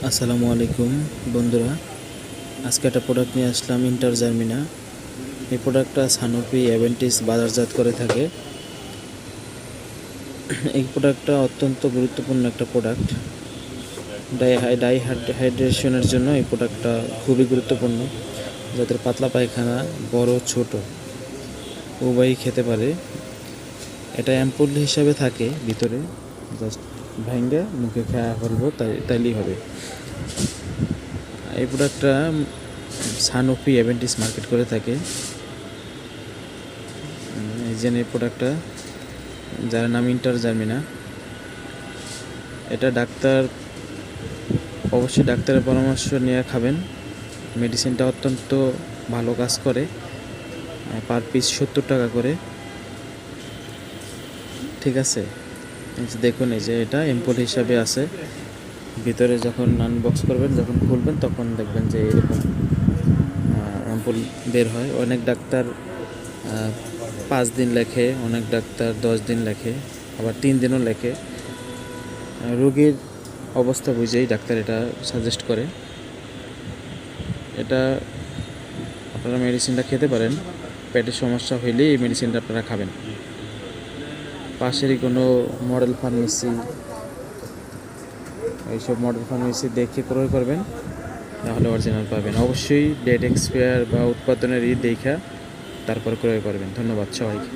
আসসালামু আলাইকুম বন্ধুরা, আজকে একটা প্রোডাক্ট নিয়ে আসলাম ইন্টার জার্মিনা। এই প্রোডাক্টটা সানোফি অ্যাভেন্টিস বাজারজাত করে থাকে। এই প্রোডাক্টটা অত্যন্ত গুরুত্বপূর্ণ একটা প্রোডাক্ট। হাইড্রেশনের জন্য এই প্রোডাক্টটা খুবই গুরুত্বপূর্ণ। যাদের পাতলা পায়খানা, বড় ছোট উভয়ই খেতে পারে। এটা অ্যাম্পুল হিসাবে থাকে ভিতরে, জাস্ট ভাঙ্গে মুখে খাওয়া ফেলবো তাইলেই হবে। এই প্রোডাক্টটা সানোফি অ্যাভেন্টিস মার্কেট করে থাকে। এই যে এই প্রোডাক্টটা, যার নাম ইন্টার জার্মিনা। এটা অবশ্যই ডাক্তারের পরামর্শ নিয়ে খাবেন। মেডিসিনটা অত্যন্ত ভালো কাজ করে। পার পিস 70 টাকা করে, ঠিক আছে। দেখুন, এই যে এটা এম্পুল হিসাবে আছে। ভিতরে যখন আনবক্স করবেন, যখন খুলবেন, তখন দেখবেন যে এরকম অ্যাম্পুল বের হয়। অনেক ডাক্তার 5 দিন লেখে, অনেক ডাক্তার 10 দিন লেখে, আবার 3 দিনও লেখে। রোগীর অবস্থা বুঝেই ডাক্তার এটা সাজেস্ট করে। এটা আপনারা মেডিসিনটা খেতে পারেন। পেটের সমস্যা হইলেই এই মেডিসিনটা আপনারা খাবেন। পাশেরই কোনো মডেল ফার্মেসি, এইসব মডেল ফার্মেসি দেখে ক্রয় করবেন, তাহলে অরিজিনাল পাবেন। অবশ্যই ডেট এক্সপায়ার বা উৎপাদনের দেখা তারপর ক্রয় করবেন। ধন্যবাদ সবাইকে।